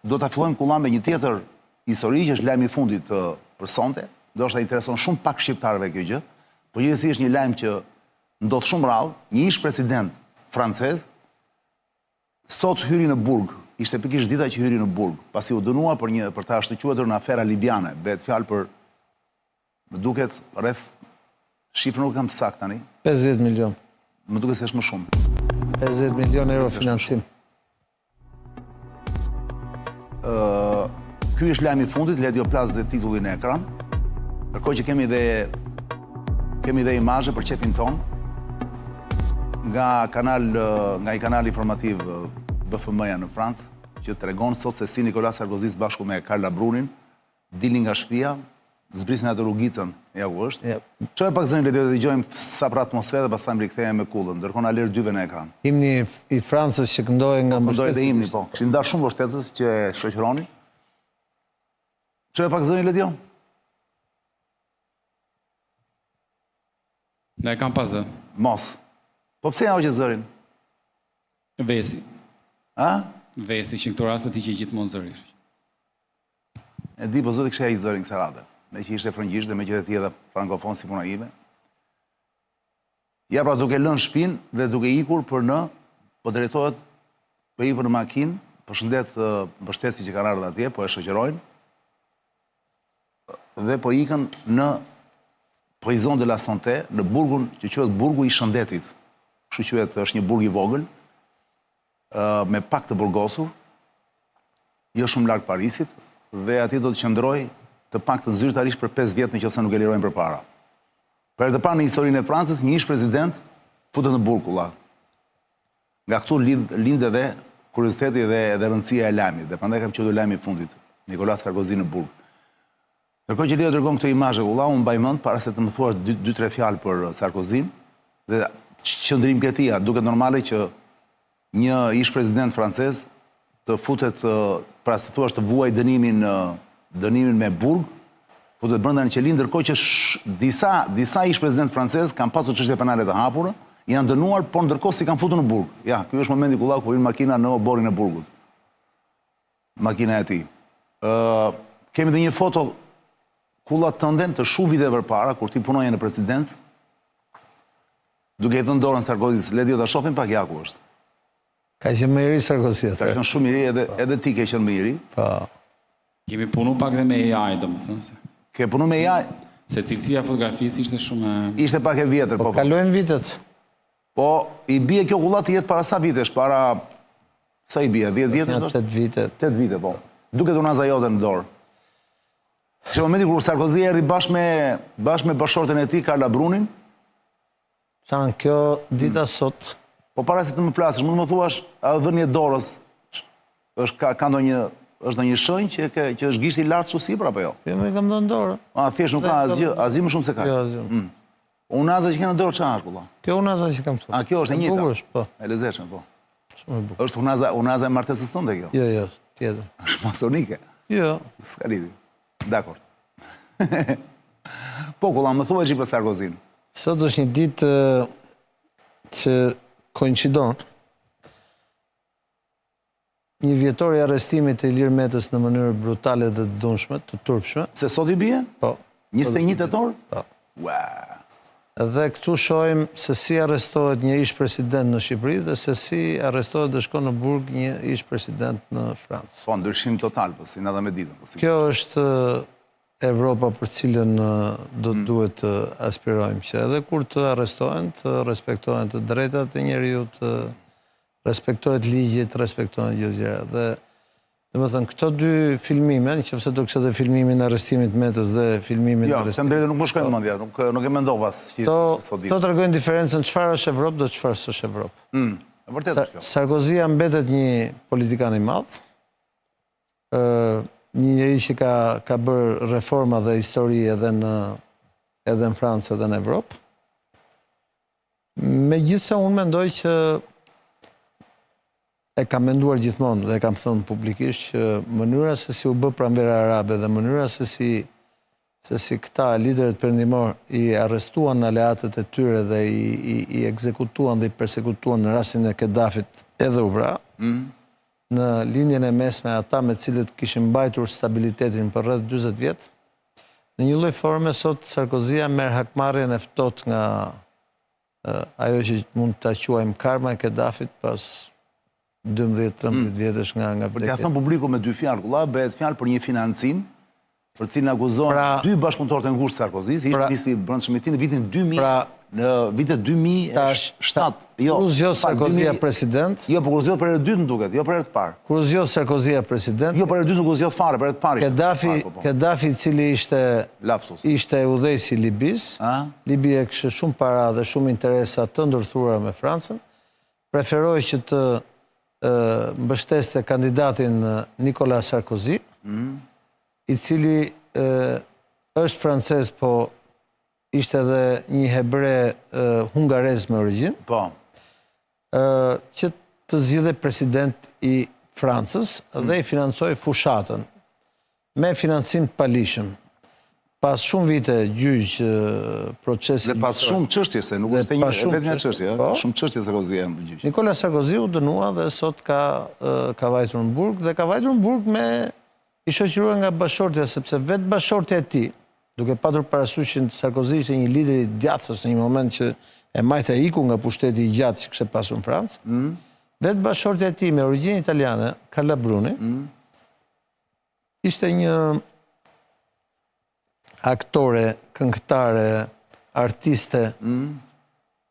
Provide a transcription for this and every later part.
do të fillojmë kulla me një tjetër histori që është lajmi i fundit për sonte, do është intereson shumë pak shqiptarëve kjo gjë, por gjithsesi është një lajm që ndodh shumë rrallë, një ish president francez sot hyri në burg, ishte pikërisht dita që hyri në burg, pasi u dënuar për ta shkëlqyer në afera libiane, bëhet fjalë për, më duket rreth, shifrën nuk kam të saktë tani. 50 milion. Më duket se është më shumë. 50 milion euro financim. Ky është lajmi i fundit, le t'ju plas dhe titullin në ekran. Ndërkohë që kemi dhe imazhe për qefin ton nga i kanal informativ BFM-ja në Francë, që tregon sot se si Nicolas Sarkozy bashku me Carla Brunin dilin nga shtëpia, zbrisin atë rrugicën e August. Çojë pak zërin, le të dëgjojmë sa për atmosferë dhe pastaj mbikthehemi me kullën. Ndërkohë na lër dyve në ekran. Himni i Francës që këndohej nga mbështetësit. Këndohej dhe himni, po. Kishin ndarë shumë mbështetës që e shoqëronin. Çojë pak zërin, le të dëgjojmë. Ne kam pa zë. Mos. Po pse ja hoqë zërin? Vesi. A? Vesi, që në këto raste ti që gjithmonë zërish. E di, po zoti kësha i zërin kësa radhe. Me që ishte frëngjisht dhe me që dhe ti edhe frankofon si puna ime. Ja pra duke lënë shpinë dhe duke ikur për në, po drejtohet për ikur në makinë, përshëndet mbështetësit që kanë ardhur atje, po e shoqërojnë, dhe po ikën në Prison de la Santé, në burgun që quhet burgu i shëndetit. Kështu quhet, është një burg i vogël, me pak të burgosur, jo shumë larg Parisit, dhe atje do të qëndroj të pak të zyrtarisht për 5 vjet nëse nuk e lirojnë përpara. Për herë të parë në historinë e Francës, një ish president futet në burg kulla. Nga këtu lind edhe kurioziteti dhe rëndësia e lajmit, dhe prandaj kam quajtur lajmi i fundit, Nicolas Sarkozy në burg. Ndërkohë që ti do të dërgon këto imazhe kulla, unë mbaj mend para se të më thuash 2-3 fjalë për Sarkozyn, dhe qëndrim këtia, duket normale që një ish president francez të futet, pra të thuash të vuaj dënimin me burg, futet brenda në qelin, ndërkohë që disa ish president francez kanë pasur çështje penale të hapura, janë dënuar, por ndërkohë si kanë futur në burg. Ja, ky është momenti kulla ku vjen makina në oborrin e burgut. Makina e tij. Kemi dhe një foto kulla tënden të shumë vite përpara, kur ti punoje në presidencë, duke i dhënë dorën Sarkozys, le të ta shohim pak ja ku është. Ka qenë më i ri Sarkozy atë. Ka qenë shumë i ri, edhe ti ke qenë më i ri. Po. Kemi punu pak dhe me AI, domethënë se. Ke punu me AI? Se cilësia fotografisë ishte shumë... Ishte pak e vjetër, po. Kalojnë vitet. Po, i bie kjo kulla të jetë para sa vitesh, para... Sa i bie, 10 vjetës është? 8 vite. 8 vite, po. Duket unaza jote në dorë. Që momenti kur Sarkozy erdhi bashkë me bashortën e tij, Carla Brunin. Çan kjo dita sot. Po para se të më flasësh, mund të më thuash, a dhënie dorës ka ndonjë shenjë që është gishti i lartë kështu sipër apo jo? Jo, më kam dhënë dorë. A thjesht nuk ka asgjë më shumë se ka. Jo, asgjë. Unaza që ke në dorë çfarë është kulla? Kjo unaza që kam këtu. A kjo është e njëjta? Bukur është, po. E lezetshme, po. Shumë e bukur. Është unaza e martesës tënde kjo? Jo, tjetër. Është masonike? Jo. S'ka lidhje. Dakor. Po, kulla, më thuaj që për Sarkozyn. Sot është një ditë që koincidon një vjetor i arrestimit të Ilir Metës në mënyrë brutale dhe të dëmshme, të turpshme. Se sot i bie? Po. 21 tetor? Po. Ua. Dhe këtu shohim se si arrestohet një ish president në Shqipëri dhe se si arrestohet dhe shkon në burg një ish president në Francë. Po, ndryshim total, po, si nada me ditën. Kjo është Evropa për cilën do të duhet të aspirojmë, që edhe kur të arrestohen, të respektohen të drejtat e njeriu, të respektohet ligji, të respektohen gjithë gjëra. Dhe domethënë këto dy filmime, nëse do kishte filmimin e arrestimit Metës dhe filmimin e arrestimit. Jo, them drejtë nuk më shkojnë mendja, nuk e mendova si sot ditë. To tregojnë diferencën çfarë është Evropë dhe çfarë s'është Evropë. E vërtetë është kjo. Sarkozy mbetet një politikan i madh. Një njeri që ka bërë reforma dhe histori edhe në Francë edhe në Evropë. Megjithëse unë mendoj që e kam menduar gjithmonë dhe kam thënë publikisht që mënyra se si u bë pranvera arabe dhe mënyra se si këta liderët perëndimor i arrestuan aleatët e tyre dhe i ekzekutuan dhe i persekutuan në rastin e Kedafit edhe u vra, në linjën e mesme ata me cilët kishin mbajtur stabilitetin për rreth 40 vjet. Në një lloj forme sot Sarkozia merr hakmarrjen e ftohtë nga ajo që mund ta quajmë karma e Kedafit pas 12-13 vjetësh nga Për t'ia vdekja. thënë publiku me dy fjalë, kulla, bëhet fjalë për një financim, për cilin akuzohen dy bashkëpunëtorë të ngushtë Sarkozis, ishte ministri i brendshëm i tij në vitin 2000, në vitet 2007. Kur zgjodh Sarkozia president, Jo, por kur zgjodh për herë të dytë më duket, jo për herë të parë. kur zgjodh Sarkozia president, Jo, për herë të dytë nuk u zgjodh fare, për herë të parë. Kedafi i cili Lapsus. ishte udhëheqësi i Libis, Libia kishte shumë para dhe shumë interesa të ndërthuara me Francën, preferoi që të mbështeste kandidatin Nicolas Sarkozy, i cili është francez, po ishte edhe një hebre hungarez me origjinë, Po. që të zgjidhej president i Francës dhe i financoi fushatën me financim të palishëm. Pas shumë vite gjyq procesi... Dhe pas shumë çështje, se nuk është vetëm një çështje, shumë çështje Sarkozia në gjyq. Nicolas Sarkozy u dënua dhe sot ka vajtur në burg, dhe ka vajtur në burg me i shoqëruar nga bashortja, sepse vetë bashortja e tij, duke patur parasysh që Sarkozy ishte një lider i djathtës në një moment që e majta iku nga pushteti i gjatë që kishte pasur në Francë, vetë bashortja e tij me origjinë italiane, Carla Bruni, ishte një aktore, këngëtare, artiste,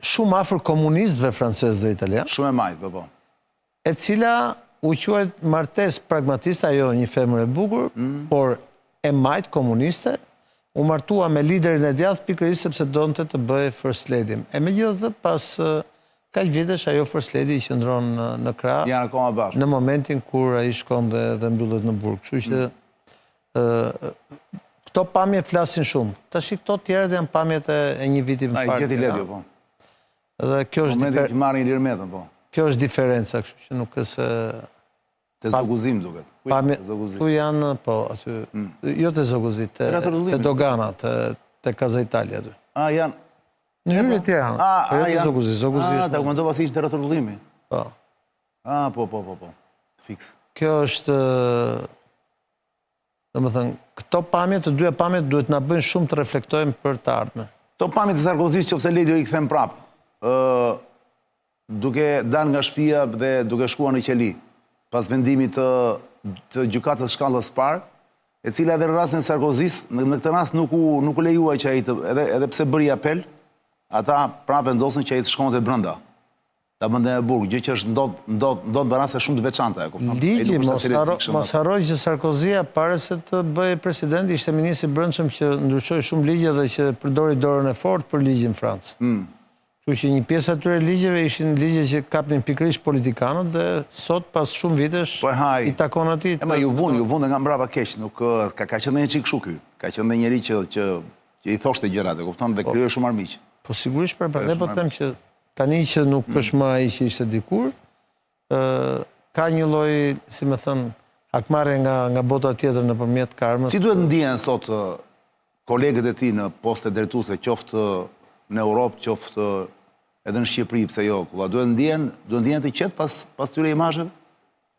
shumë afër komunistëve francezë dhe italianë, Shumë e majtë, po. e cila u quajt martesë pragmatiste, ajo një femër e bukur, por e majtë komuniste, u martua me liderin e djathtë pikërisht sepse donte të bëjë first lady. E megjithatë pas kaq vitesh ajo first lady i qëndron në krah Janë akoma bashkë. në momentin kur ai shkon dhe mbyllet në burg. Kështu që këto pamje flasin shumë. Tash këto tjerët janë pamjet e një viti më parë. Ai gjeti lehtë, po. Dhe kjo është Momentin që marrin Ilir Metën, po. kjo është diferenca, kështu që nuk është Te zoguzim duket. tu janë, po, aty, jo të zoguzit, të dogana, të Kaza Italia aty. Janë... Në hyrje të Tiranës, po jo të zoguzit, zoguzit Ta është. komentova si ishte të rrotullimi. Po. Po. Fiks. Kjo është, domethënë, këto pamje, të dyja pamjet duhet na bëjnë shumë të reflektojmë për të ardhmen. To pamjet e Sarkozis që ose Ledio i kthem prap, duke dalë nga shtëpia dhe duke shkuar në qeli, pas vendimit të gjykatës shkallës parë, e cila edhe në rastin e Sarkozis, në këtë rast nuk u lejuaj që ai edhe pse bëri apel, ata prapë vendosën që ai të shkonte brenda. Ta bënte në burg, gjë që është ndodh në raste shumë të veçanta. Ligji, mos harroj që Sarkozia pare se të bëjë president, ishte ministri i brendshëm që ndryshoi shumë ligje dhe që përdori dorën e fortë për ligjin në Francë. Kështu që një pjesë atyre ligjeve ishin ligje që kapnin pikërisht politikanët dhe sot pas shumë vitesh i takon atij. Ma ju vun nga mbrapa keq, nuk ka qenë një çik kështu ky. Ka qenë një njerëz që i thoshte gjërat, e kupton, dhe krijoi shumë armiq. Po sigurisht, prandaj po them që tani që nuk është më ai që ishte dikur, ka një lloj, si më thën, hakmarrje nga bota tjetër nëpërmjet karmës. Si duhet ndihen sot kolegët e tij në poste drejtuese, qoftë në Europë, qoftë edhe në Shqipëri, pse jo, duhet ndihen të qetë pas tyre imazheve?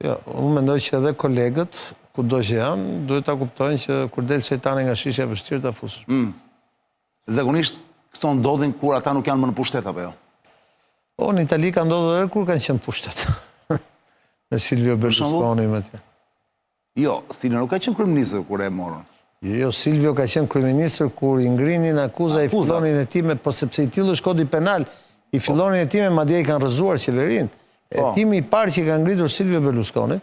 Jo, unë mendoj që edhe kolegët, kudo që janë, duhet ta kuptojnë që kur del shejtani nga shisha e vështirë ta fusësh. Zakonisht këto ndodhin kur ata nuk janë më në pushtet apo jo? Po, në Itali ka ndodhur edhe kur kanë qenë pushtet. Me Silvio Berlusconi me tje. Jo, Silvio nuk ka qenë kryeminist kur e morën. Jo, Silvio ka qenë kryeminist kur i ngrinin akuza i fillonin e time, po sepse i tillë është kodi penal, i fillonin e time madje i kanë rrëzuar qeverinë. Hetimi i parë që ka ngritur Silvio Berlusconi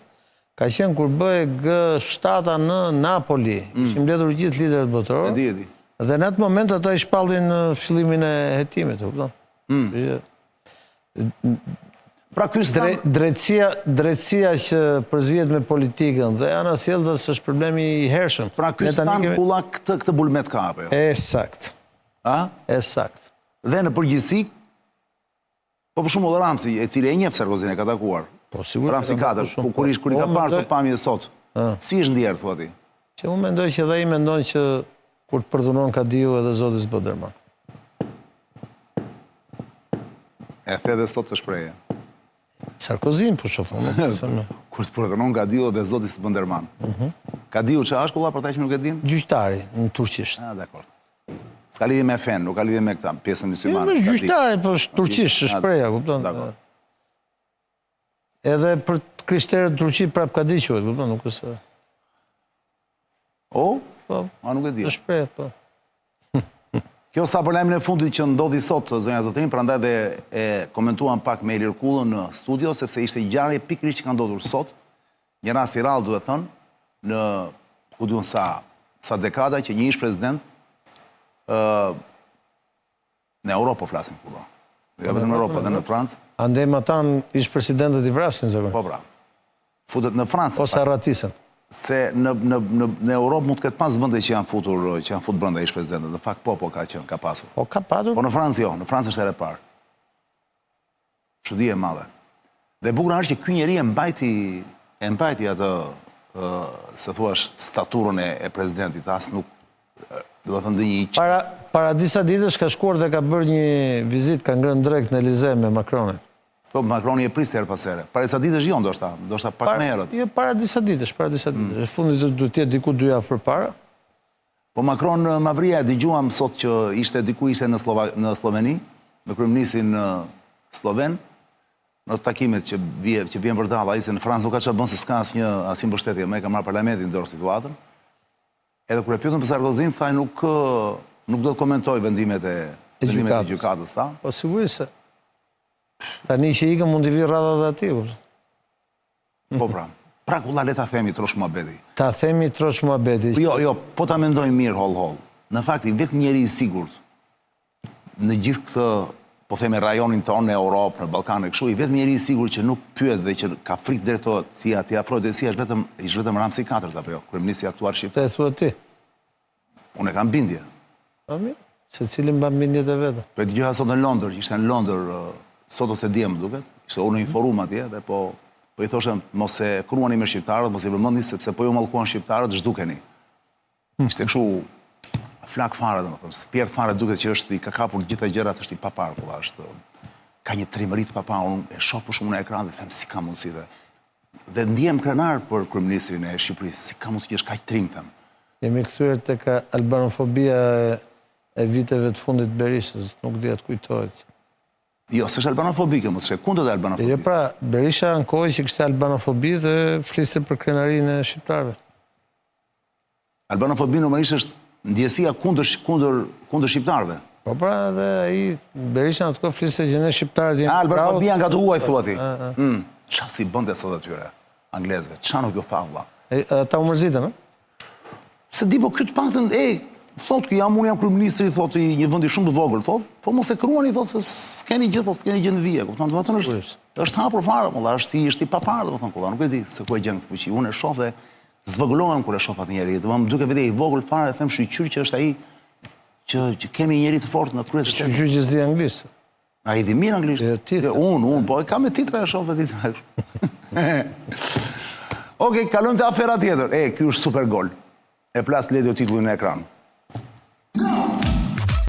ka qenë kur bëhe G7 në Napoli. Ishin mbledhur gjithë liderët botëror. Dhe në atë moment ata i shpallin fillimin e hetimit, kupton? Pra drejtësia që përzihet me politikën dhe ana sjellës është problemi i hershëm. Pra ky stan pulla këtë bulmet ka apo jo? Esakt. Esakt. Dhe në përgjithësi, po për shumë Ramsi, e cili e njeh Sarkozin, e ka takuar. Po sigurisht. Ramsi 4, kur i ka parë të pamje sot. Si është ndjerë, thua ti? Që unë mendoj që edhe i mendon që kur të përduron Kadiu edhe Zoti s'bëderman. E the dhe sot të shpreje. Sarkozin, po shofon. Kur të përdoron Kadiu dhe zoti Spenderman. Kadiu që është kolla për ta që nuk e din? Gjyqtari në turqisht. Dakor. S'ka lidhje me fen, nuk ka lidhje me këta pjesën muslimane. Është gjyqtari, po është turqisht, është shpreha, kupton? Dakor. Edhe për krishterët turqi prap ka di quhet, kupton, nuk është. O? Po, A nuk e di. është shprehje, po. Kjo sa për lajmin e fundit që ndodhi sot, zonja Zotrin, prandaj dhe e komentuam pak me Ilir Kullën në studio, sepse ishte ngjarje pikërisht që ka ndodhur sot. Një rast i rrallë, duhet thënë, në ku diun sa dekada që një ish president në Europë po flasim kulla. Jo vetëm në Europë, edhe në Francë. Andaj ma tanë ish presidentët i vrasin, zakonisht. Po pra. Futet në Francë. Ose arratisen. Se në Europë mund të ketë pas vende që janë futur brenda ish presidentët. Në fakt po ka pasur. Po ka patur. Po në Francë jo, në Francë është ere parë. Çudi e madhe. Dhe bukur është që ky njeri e mbajti atë se thuash staturën e presidentit, as nuk do të thënë një Para disa ditësh ka shkuar dhe ka bërë një vizitë, ka ngrënë drejt në Elize me Macronin. Po Macroni e pristi herë pas here. Para disa ditësh jo, ndoshta pak më herët. Jo, para disa ditësh. Fundit duhet të jetë diku 2 javë përpara. Po Macron Mavria e dëgjuam sot që ishte në Sloveni, me kryeministrin sloven, në takimet që vjen vërdalla, ai se në Francë nuk ka çfarë bën se s'ka asnjë mbështetje, më e ka marrë parlamentin dorë situatën. Edhe kur e pyetën për Sarkozin, thaj nuk do të komentoj vendimet e gjykatës, tha. Po sigurisht se tani që ikën mund t'i vi rradha dhe ati. Po pra kulla le ta themi trosh muhabeti. Ta themi trosh muhabeti. Jo, po ta mendojmë mirë hol. Në fakti, vetëm njeri i sigurt në gjithë këtë, po theme rajonin tonë në Europë, në Ballkanë, kështu, i vetëm njeri i sigurt që nuk pyet dhe që ka frikë drejt t'i afrojë drejtësia është vetëm Ramsi IV apo jo, kryeministri aktuar shqip. Të e thua ti. Unë e kam bindje. Se cilin mban bindjet e veta. Po e dëgjoja sot në Londër, ishte në Londër sot ose djem duket. Ishte unë në një forum atje dhe po i thoshem mos e kruani me shqiptarët, mos i vëmendni sepse po ju mallkuan shqiptarët, zhdukeni. Ishte kështu flak fare, domethënë, spjert fare duket që është i ka kapur gjitha gjërat, është i papar, ka një trimëri të papar, unë e shoh për shumë në ekran dhe them si ka mundësi dhe ndjem krenar për kryeministrin e Shqipërisë, si ka mundësi që është kaq trim them. Jemi kthyer tek albanofobia e viteve të fundit Berishës, nuk di atë kujtohet. Jo, s'është albanofobike, mos është kundër albanofobisë. Jo, pra, Berisha ankoi që kishte albanofobi dhe fliste për krenarinë e shqiptarëve. Albanofobi normalisht është ndjesia kundër shqiptarëve. Po pra, dhe ai Berisha në të kohë fliste që ne shqiptarët jemi albanofobia nga të huaj thua ti. Çfarë si bënte sot atyre anglezëve? Çfarë nuk ju tha valla? Ata u mërzitën, a? Se di po këtë paktën thotë që unë jam kryeministri, thotë i një vendi shumë të vogël, thotë, po mos e kruani, thotë, se s'keni gjë në vije, kupton, domethënë është hapur fare, valla, është i papar, domethënë, kolla, nuk e di se ku e gjen këtë fuqi. Unë e shoh dhe zvogëlohem kur e shoh atë njerëz, domethënë duke vetë i vogël fare, them shqyr që është ai që kemi një njerëz të fortë në krye të shtetit. Shqyr që s'di anglisht. Ai di mirë anglisht. Unë, po e kam me titra, e shoh vetë titra. Okej, kalojmë te afera tjetër. Ky është super gol. E plas Ledio titullin në ekran.